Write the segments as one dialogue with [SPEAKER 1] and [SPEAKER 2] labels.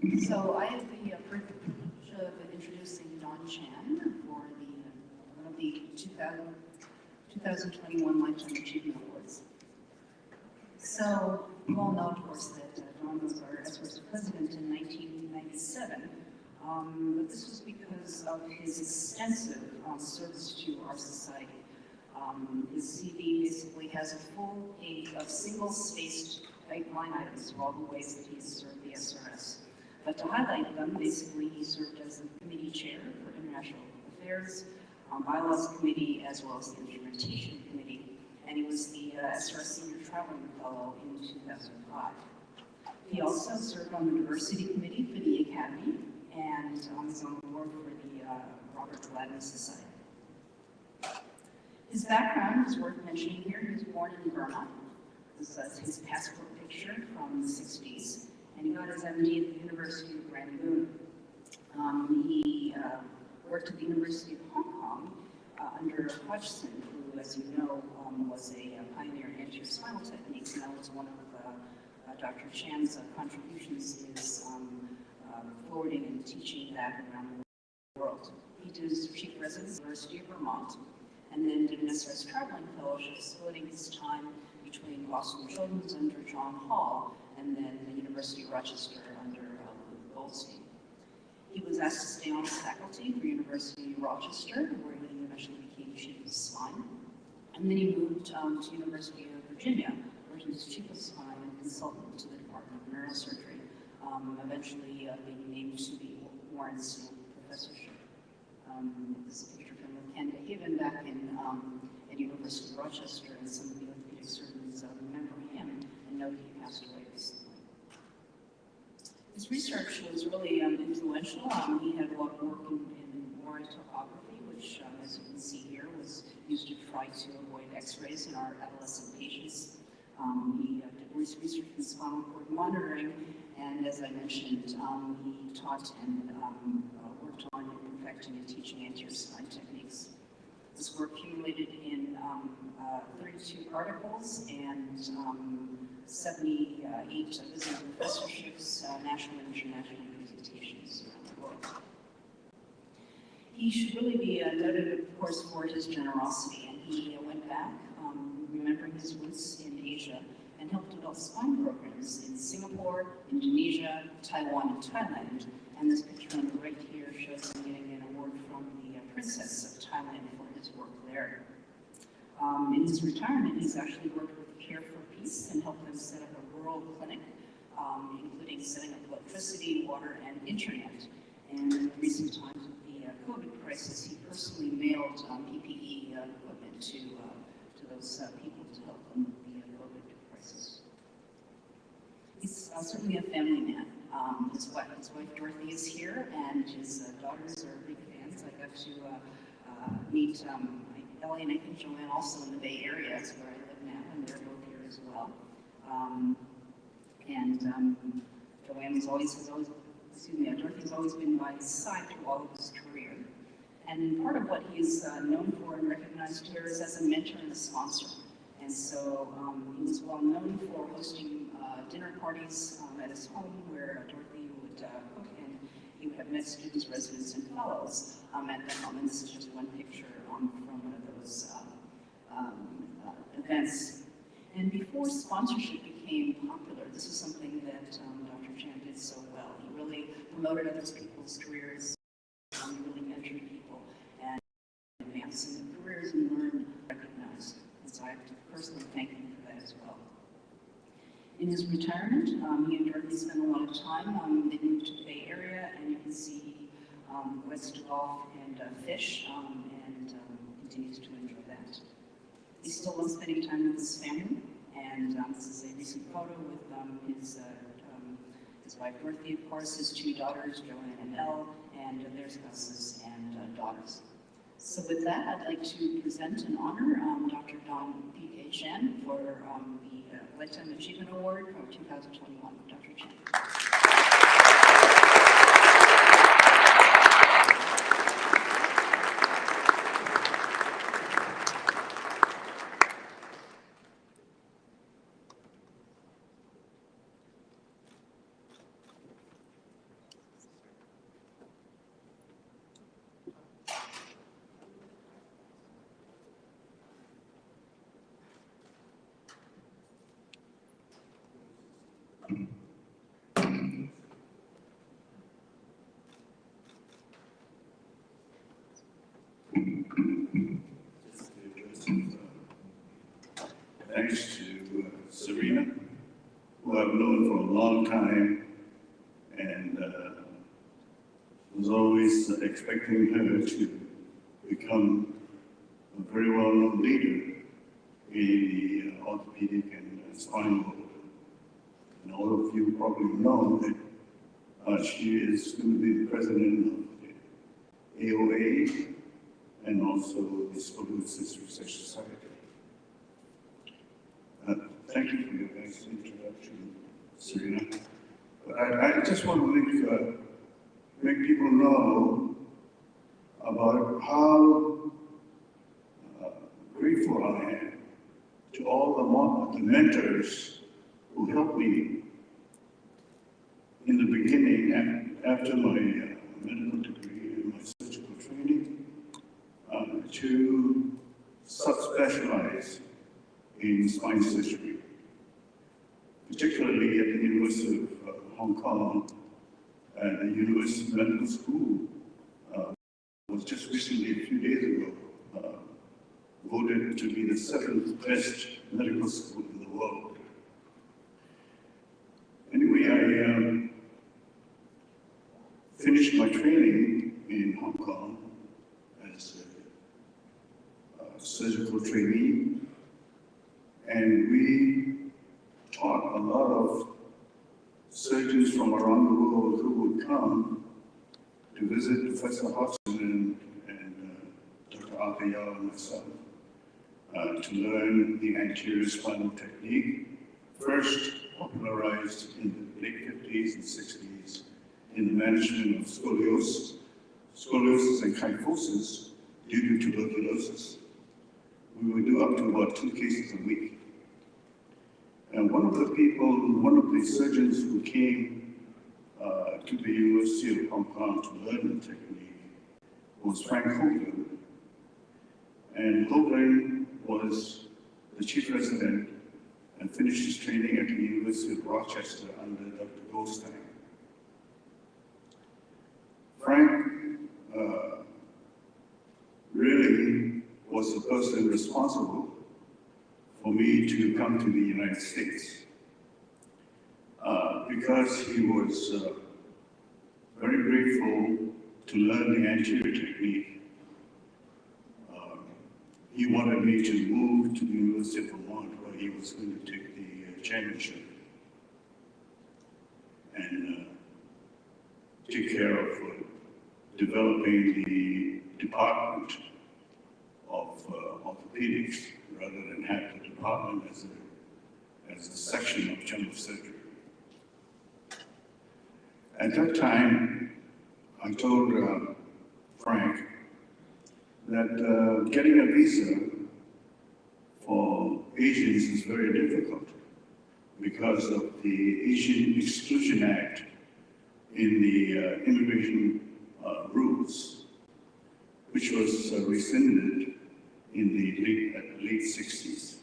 [SPEAKER 1] So I have the privilege of introducing Don Chan for one of the 2021 Lifetime Achievement Awards. So you all know, of course, that Don was our SRS president in 1997, but this was because of his extensive service to our society. His CV basically has a full page of single-spaced line items for all the ways that he has served the SRS. But to highlight them, basically he served as the committee chair for International Affairs, Bylaws Committee, as well as the Instrumentation Committee, and he was the SRS Senior Traveling Fellow in 2005. He also served on the Diversity Committee for the Academy, and is on the board for the Robert Gladden Society. His background is worth mentioning here. He was born in Burma. This is his passport picture from the 60s. And he got his MD at the University of Rangoon. He worked at the University of Hong Kong under Hodgson, who, as you know, was a pioneer in anterior spinal techniques, and that was one of Dr. Chan's contributions is forwarding and teaching that around the world. He did his chief residence at the University of Vermont, and then did an SRS traveling fellowship, splitting his time between Boston Children's under John Hall, and then the University of Rochester under Goldstein. He was asked to stay on faculty for University of Rochester, where he eventually became chief of spine. And then he moved to University of Virginia, where he was chief of spine and consultant to the Department of Neurosurgery, eventually being named to the Warren Seal Professorship. This is a picture from Ken Haven back in at University of Rochester, and some of the orthopedic surgeons remember him and know he passed away recently. His research was really influential. He had a lot of work in MRI topography, which, as you can see here, was used to try to avoid X-rays in our adolescent patients. He did research in spinal cord monitoring, and as I mentioned, he taught and worked on perfecting and teaching anterior spine techniques. This work accumulated in 32 articles and 78 visiting professorships, national and international presentations around the world. He should really be noted, of course, for his generosity, and he went back, remembering his roots in Asia, and helped develop spine programs in Singapore, Indonesia, Taiwan, and Thailand. And this picture on the right here shows him getting an award from the Princess of Thailand for his work there. In his retirement, he's actually worked with Care for Peace and helped them set up a rural clinic, including setting up electricity, water, and internet. And in recent times with the COVID crisis, he personally mailed PPE equipment to those people to help them with the COVID crisis. He's certainly a family man. His wife Dorothy is here, and his daughters are big fans. I got to meet Ellie and I think Joanne also in the Bay Area. That's where I live now, and they're both here as well. Joanne Dorothy's always been by his side through all of his career. And part of what he's known for and recognized here is as a mentor and a sponsor. And so he was well known for hosting dinner parties at his home where Dorothy would cook, and he would have med students, residents, and fellows at that home. And this is just one picture from one of those events. And before sponsorship became popular, this is something that Dr. Chan did so well. He really promoted other people's careers, he really mentored people, and advancing their careers and learned, recognized. And so I have to personally thank him for that as well. In his retirement, he and Dorothy spent a lot of time. They moved to the Bay Area, and you can see he likes to golf and fish, and continues to enjoy that. He still loves spending time with his family, and this is a recent photo with his wife Dorothy, of course, his two daughters, Joanne and Elle, and their spouses and daughters. So with that, I'd like to present and honor Dr. Don P.K. Chan for the Lifetime Achievement Award for 2021. Dr. Chan.
[SPEAKER 2] Thanks to Serena, who I've known for a long time, and was always expecting her to become a very well-known leader in the orthopedic and spine world. And all of you probably know that she is going to be the president of the AOA and also the Scoliosis Research Society. Thank you for your nice introduction, Serena. But I just want to make people know about how grateful I am to all the mentors who helped me in the beginning and after my medical degree and my surgical training to subspecialize in spine surgery, particularly at the University of Hong Kong and the University Medical School was just recently, a few days ago, voted to be the 7th best medical school in the world. Anyway, I finished my training in Hong Kong as a surgical trainee, and we taught a lot of surgeons from around the world who would come to visit Professor Hodgson and Dr. Arthur Yao and myself to learn the anterior spinal technique, first popularized in the late 50s and 60s in the management of scoliosis and kyphosis due to tuberculosis. We would do up to about 2 cases a week. And one of the surgeons who came to the University of Hong Kong to learn the technique was Frank Hoagland. And Hoagland was the chief resident and finished his training at the University of Rochester under Dr. Goldstein. Frank really was the person responsible for me to come to the United States because he was very grateful to learn the anterior technique. He wanted me to move to the University of Vermont where he was going to take the chairmanship and take care of developing the department of orthopedics rather than have the department as a section of general surgery. At that time, I told Frank that getting a visa for Asians is very difficult because of the Asian Exclusion Act in the immigration rules, which was rescinded in the late 60s.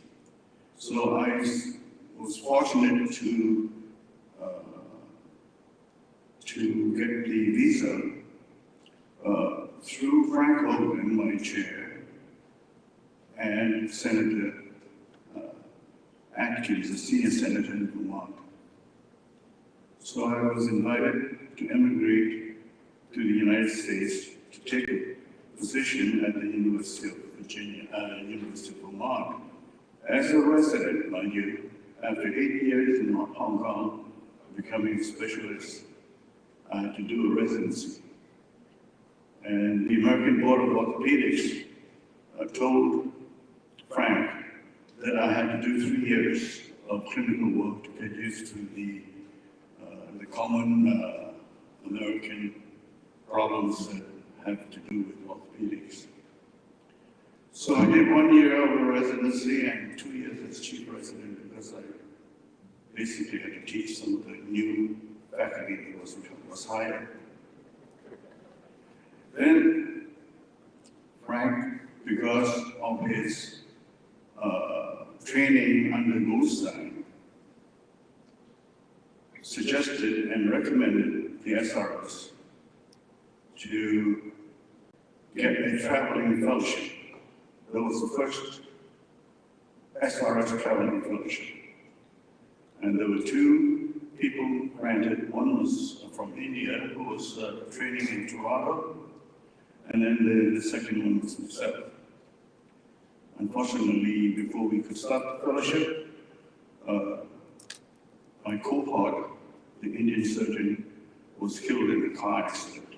[SPEAKER 2] So I was fortunate to get the visa through Frank Hoagland, my chair, and Senator Atkins, the senior senator in Vermont. So I was invited to emigrate to the United States to take a position at the University of University of Vermont as a resident, mind you, after 8 years in Hong Kong, becoming a specialist to do a residency. And the American Board of Orthopedics told Frank that I had to do 3 years of clinical work to get used to the common American problems that have to do with orthopedics. So I did 1 year of a residency and 2 years as chief resident because I basically had to teach some of the new faculty that was hired. Then Frank, because of his training under Goldstein, suggested and recommended the SRS to get a traveling fellowship. That was the first SRS traveling fellowship. And there were two people granted. One was from India, who was training in Toronto, and then the second one was himself. Unfortunately, before we could start the fellowship, my cohort, the Indian surgeon, was killed in a car accident.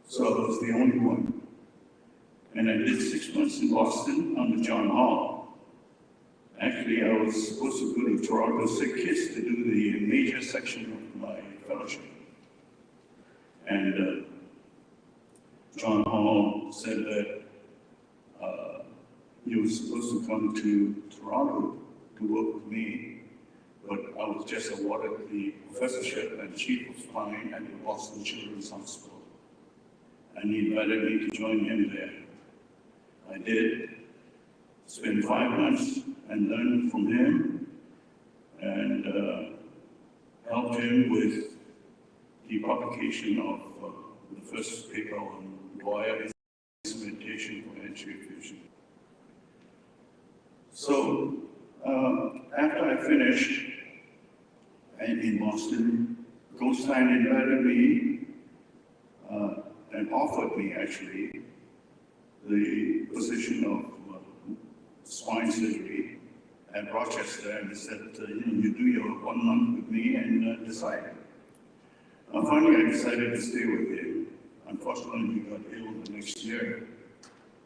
[SPEAKER 2] So I was the only one. And I did 6 months in Boston under John Hall. Actually, I was supposed to go to Toronto Sick Kids to do the major section of my fellowship. And John Hall said that he was supposed to come to Toronto to work with me, but I was just awarded the professorship and chief of spine at the Boston Children's Hospital. And he invited me to join him there. I did, spent 5 months and learned from him and helped him with the publication of the first paper on wire instrumentation for anterior fusion. So after I finished in Boston, Goldstein invited me and offered me actually the position of spine surgery at Rochester, and he said, you do your 1 month with me and decide. Finally, I decided to stay with him. Unfortunately, he got ill the next year,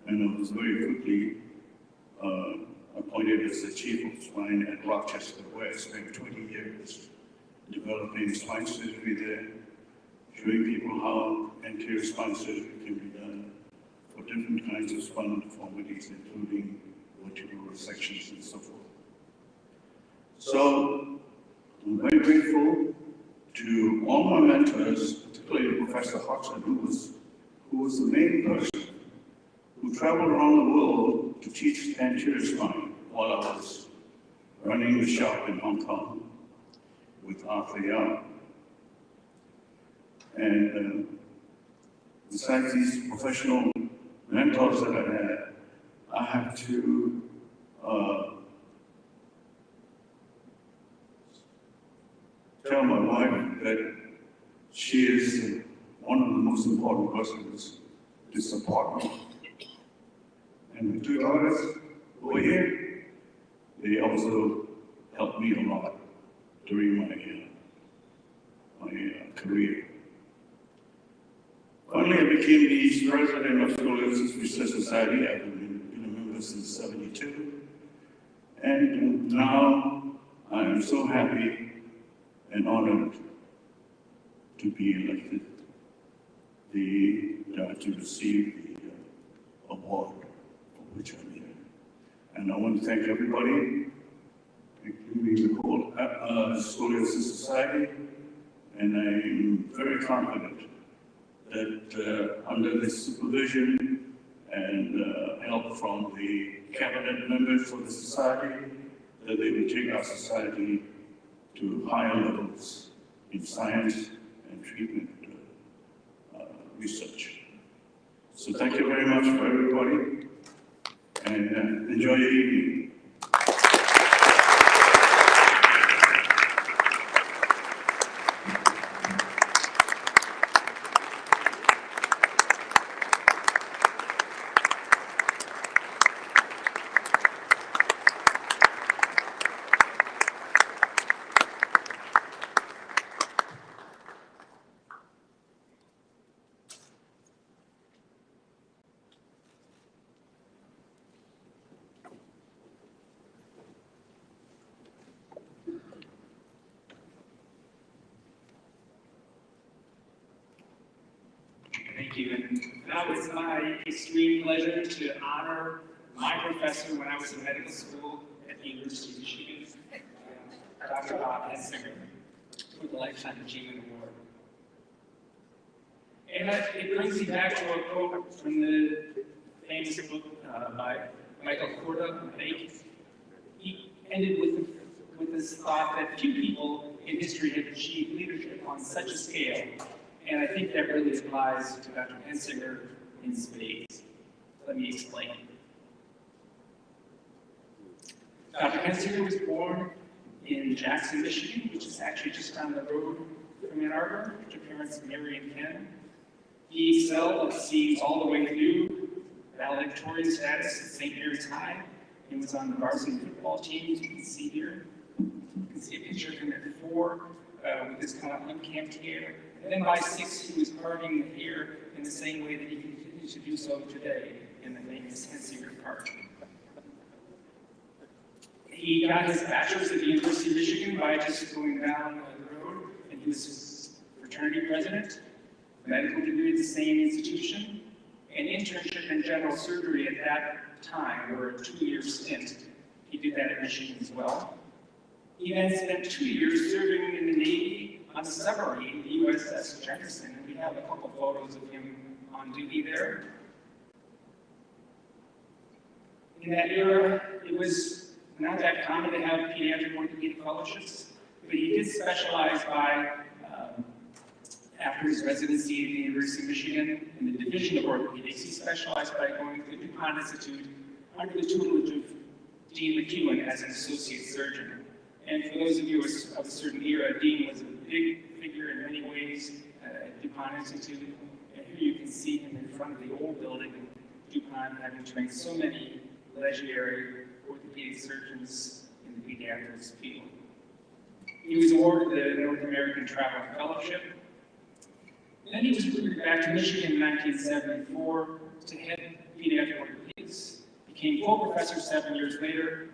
[SPEAKER 2] and I was very quickly appointed as the chief of spine at Rochester, where I spent 20 years developing spine surgery there, showing people how anterior spine surgery can be done for different kinds of spinal deformities, including vertebral resections and so forth. So I'm very grateful to all my mentors, particularly Professor Hodgson, who was the main person who traveled around the world to teach anterior spine while I was running the shop in Hong Kong with Arthur Young. And besides these professional mentors that I have to tell my wife that she is one of the most important persons to support me. And the 2 daughters over here, they also helped me a lot during my career. Finally, I became the president of Scoliosis Research Society. I've been a member since '72. And now I am so happy and honored to be elected to receive the award for which I'm here. And I want to thank everybody, including the whole Scoliosis Society, and I'm very confident that under the supervision and help from the cabinet members of the society, that they will take our society to higher levels in science and treatment research. So thank you very much for everybody, and enjoy your evening.
[SPEAKER 3] Thank you. And that was my extreme pleasure to honor my professor when I was in medical school at the University of Michigan, Dr. Hensinger, with the Lifetime Achievement Award. And it brings me back to a quote from the famous book by Michael Korda, I think. He ended with this thought that few people in history had achieved leadership on such a scale. And I think that really applies to Dr. Hensinger in spades. Let me explain. Dr. Hensinger was born in Jackson, Michigan, which is actually just down the road from Ann Arbor, to parents Mary and Ken. He excelled, it seems, all the way through valedictorian status at St. Mary's High, and was on the varsity football team, as you can see here. You can see a picture of him at 4 with this kind of unkempt hair. And then by 6, he was parting the hair in the same way that he continues to do so today in the famous Hensinger part. He got his bachelor's at the University of Michigan by just going down the road, and he was fraternity president, medical degree at the same institution, an internship in general surgery at that time, or a 2-year stint. He did that at Michigan as well. He then spent 2 years serving in the Navy on a submarine, the USS Jefferson, and we have a couple photos of him on duty there. In that era, it was not that common to have pediatric orthopedic fellowships, but he did specialize by, after his residency at the University of Michigan in the Division of Orthopedics, he specialized by going to the DuPont Institute under the tutelage of Dean McEwen as an associate surgeon. And for those of you of a certain era, Dean was a big figure in many ways at DuPont Institute. And here you can see him in front of the old building, DuPont, having trained so many legendary orthopedic surgeons in the pediatrics field. He was awarded the North American Traveling Fellowship. Then he was recruited back to Michigan in 1974 to head pediatric orthopedics, became full professor 7 years later,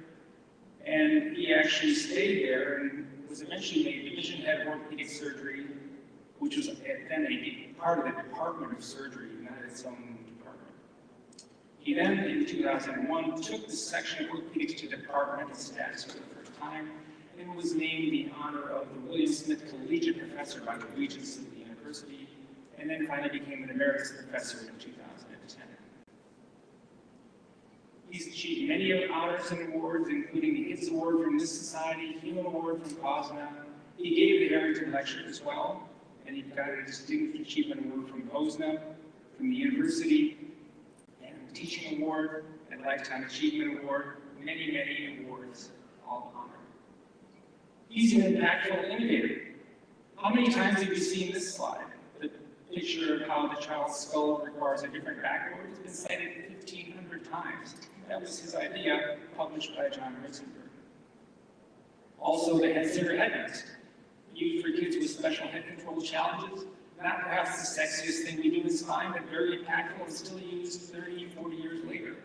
[SPEAKER 3] and he actually stayed there and was eventually made division head of orthopedic surgery, which was then a part of the Department of Surgery, not its own department. He then, in 2001, took the section of orthopedics to departmental status for the first time and was named the honor of the William Smith Collegiate Professor by the Regents of the University, and then finally became an emeritus professor in 2010. He's achieved many honors and awards, including the HITS Award from this society, Human Award from COSNA. He gave the Harrington Lecture as well, and he got a Distinguished Achievement Award from COSNA, from the university, and a Teaching Award, and Lifetime Achievement Award, many, many awards, all honored. He's an impactful innovator. How many times have you seen this slide? The picture of how the child's skull requires a different backboard has been cited 1,500 times. That was his idea, published by John Recipients. Also, the Hensinger head nest, used for kids with special head control challenges. Not perhaps the sexiest thing we do in spine, but very impactful and still used 30, 40 years later.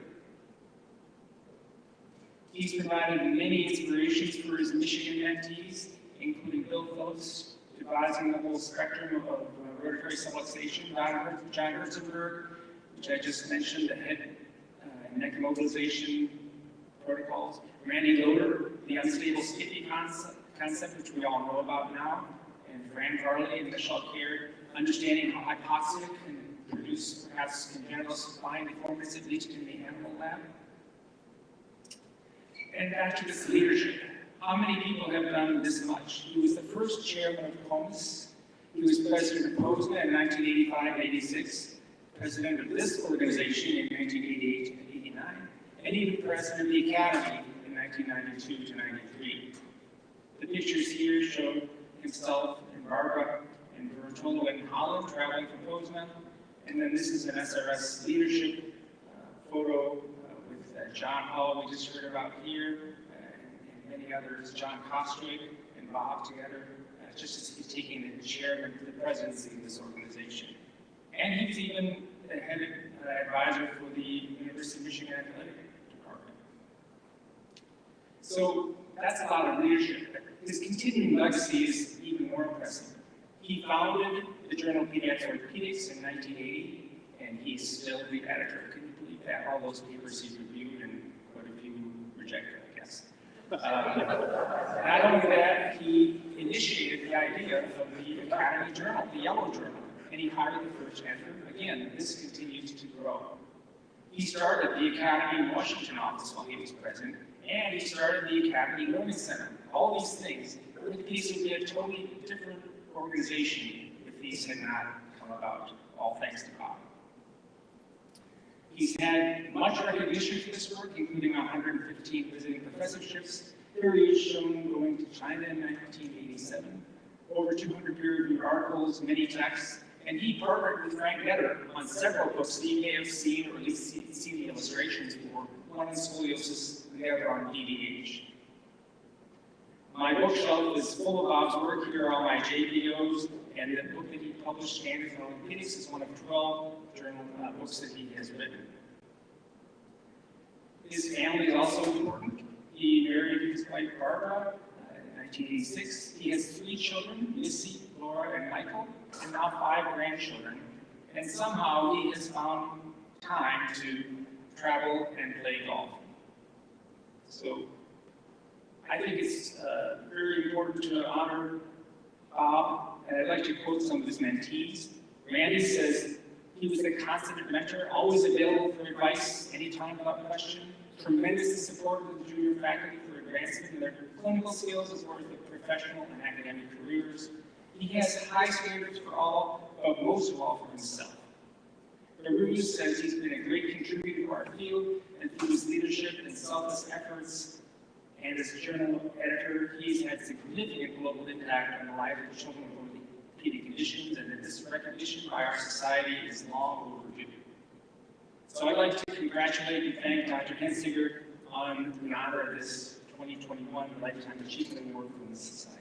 [SPEAKER 3] He's provided many inspirations for his Michigan mentees, including Bill Phillips, devising the whole spectrum of rotatory subluxation, John Herzenberg, which I just mentioned, the head and neck mobilization protocols, Randy Loader, the unstable skippy concept, which we all know about now, and Fran Carley and Michelle Caird, understanding how hypoxia can produce perhaps congenital spine deformities, at least in the animal lab. And back to this leadership. How many people have done this much? He was the first chairman of COMIS. He was president of POSNA in 1985-86, president of this organization in 1988-89, and even president of the Academy in 1992-93. The pictures here show himself and Barbara and Bertolo in Holland traveling from POSNA, and then this is an SRS leadership photo with John Hall, we just heard about here, and many others, John Kostwick and Bob together, just as he's taking the chairman of the presidency of this organization. And he's even the head advisor for the University of Michigan Athletic Department. So that's a lot of leadership. His continuing legacy is even more impressive. He founded the Journal of Pediatric Orthopedics in 1980, and he's still the editor. Can you believe that? All those papers he reviewed and quite a few rejected, I guess. Not only that, he initiated the idea of the Academy Journal, the Yellow Journal, and he hired the first editor. Again, this continues to grow. He started the Academy in Washington office while he was president, And he started the Academy Learning Center. All these things. These would be a totally different organization if these had not come about, all thanks to Bob. He's had much recognition for this work, including 115 visiting professorships. Here he is shown going to China in 1987, over 200 peer-reviewed articles, many texts, and he partnered with Frank Netter on several books that you may have seen, or at least seen the illustrations for, one on scoliosis and the other on DDH. My bookshelf is full of Bob's work. Here are all my JPOs, and the book that he published, Standards in Orthopedics, is one of 12 journal books that he has written. His family is also important. He married his wife Barbara in 1986. He has 3 children, Missy, Laura, and Michael, and now 5 grandchildren. And somehow he has found time to travel and play golf. So I think it's very important to honor Bob, and I'd like to quote some of his mentees. Randy says, he was a constant mentor, always available for advice anytime without question, tremendously supportive of the junior faculty for advancement in their clinical skills as well as their professional and academic careers. He has high standards for all, but most of all for himself. LaRue says he's been a great contributor to our field, and through his leadership and selfless efforts, and as journal editor, he's had significant global impact on the lives of children with orthopedic conditions, and that this recognition by our society is long overdue. So I'd like to congratulate and thank Dr. Hensinger on the honor of this 2021 Lifetime Achievement Award from the Society.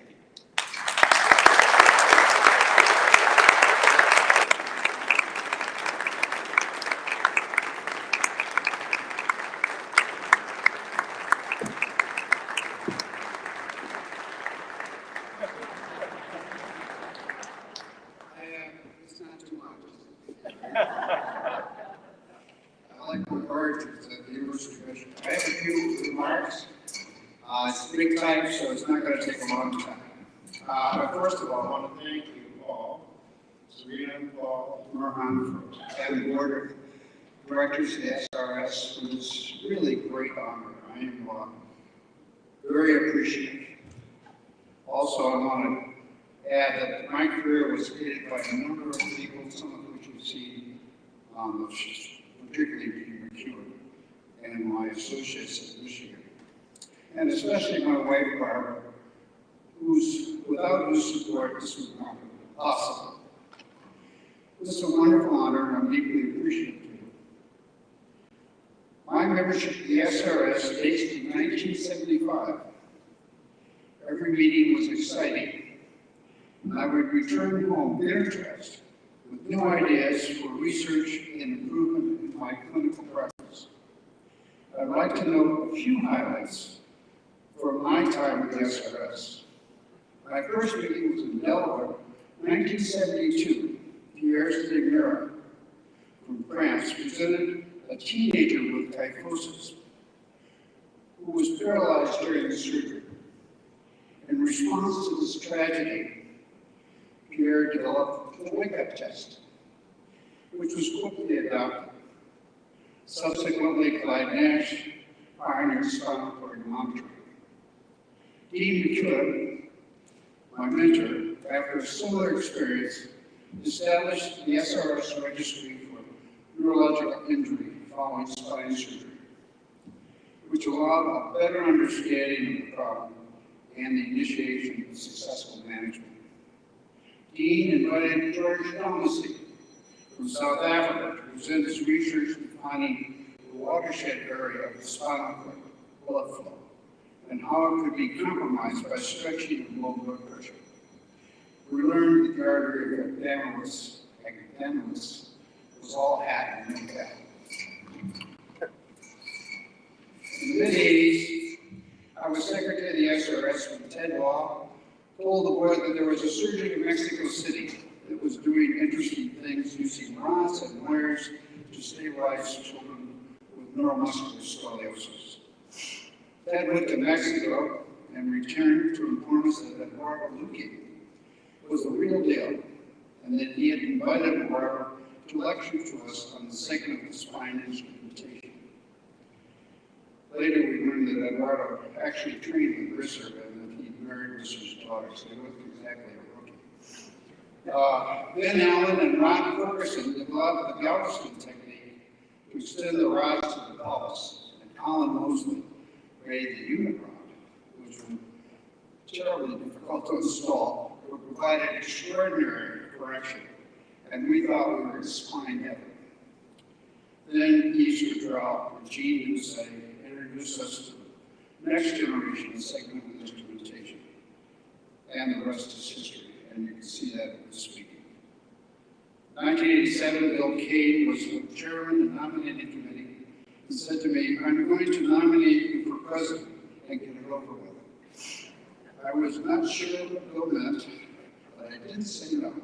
[SPEAKER 4] It's not too much. I like my origins at the University of Michigan. I have a few remarks. It's big type, so it's not going to take a long time. But first of all, I want to thank you all, Serena, Paul, Marhan, and the board of directors of the SRS for this really great honor. I am very appreciative. Also, I want to add that my career was aided by a number of people, some of which you've seen, particularly Peter McEwen and my associates at Michigan. And especially my wife, Barbara, without whose support, this would not be possible. This is a wonderful honor, and I'm deeply appreciative to you. My membership of the SRS dates to 1975. Every meeting was exciting. And I would return home energized with new ideas for research and improvement in my clinical practice. I'd like to note a few highlights from my time at the SRS. My first meeting was in Delaware, 1972. Pierre Stigmera from France presented a teenager with kyphosis who was paralyzed during the surgery. In response to this tragedy, Pierre developed the wake-up test, which was quickly adopted. Subsequently, Clyde Nash pioneered spinal cord monitoring. Dean McEwen, my mentor, after a similar experience, established the SRS registry for neurological injury following spine surgery, which allowed a better understanding of the problem and the initiation of successful management. Dean invited George Thomasy from South Africa to present his research defining the watershed area of the spinal cord blood flow and how it could be compromised by stretching and low blood pressure. We learned that the artery of abdominis was all hat and no cap. In the mid-80s, I was secretary of the SRS when Ted Law told the board that there was a surgeon in Mexico City that was doing interesting things using rods and wires to stabilize children with neuromuscular scoliosis. Ted went to Mexico and returned to inform us that Barbara Luque was the real deal, and that he had invited Barbara to lecture to us on the segment of spine instrumentation. Later, we learned that Eduardo actually trained with Risser and that he married Risser's daughter, so he wasn't exactly a rookie. Ben Allen and Ron Ferguson developed the Galveston technique to extend the rods to the pelvis, and Colin Mosley made the unit rod, which was terribly difficult to install, but provided extraordinary correction, and we thought we were in spine heaven. Then Yves Drell and Gene Doucet introduced us to the next generation of segmented instrumentation, and the rest is history, and you can see that in this speaking. 1987, Bill Cade was the chairman of the nominating committee and said to me, "I'm going to nominate you for president and get it over with." I was not sure what Bill meant, but I didn't say no.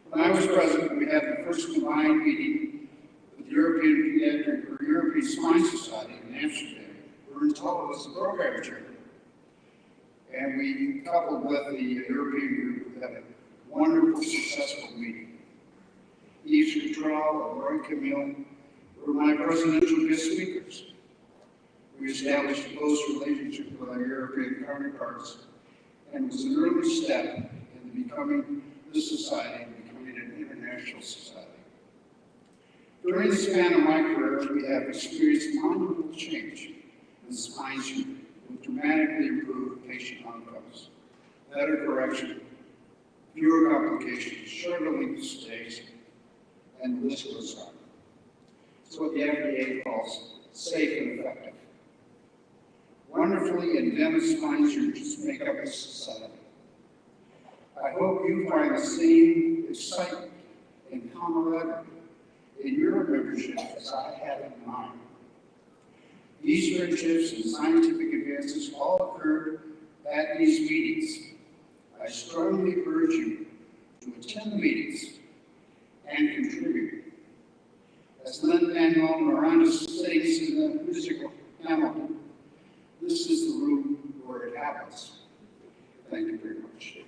[SPEAKER 4] When I was president, we had the first combined meeting with the European Pediatric or European Spine Society in Amsterdam. Vern Tull was the program chair. And we, coupled with the European group, had a wonderful, successful meeting. Yves Drell and Roy Camille were my presidential guest speakers. We established a close relationship with our European counterparts, and it was an early step in becoming this society and becoming an international society. During the span of my career, we have experienced monumental change in spine surgery with dramatically improved patient outcomes, better correction, fewer complications, shorter length of stays, and the list goes on. It's what the FDA calls safe and effective. Wonderfully inventive spine surgeons make up this society. I hope you find the same excitement and camaraderie in your membership as I have in mine. These friendships and scientific advances all occurred at these meetings. I strongly urge you to attend the meetings and contribute. As Lin-Manuel Miranda sings in the musical Hamilton, this is the room where it happens. Thank you very much.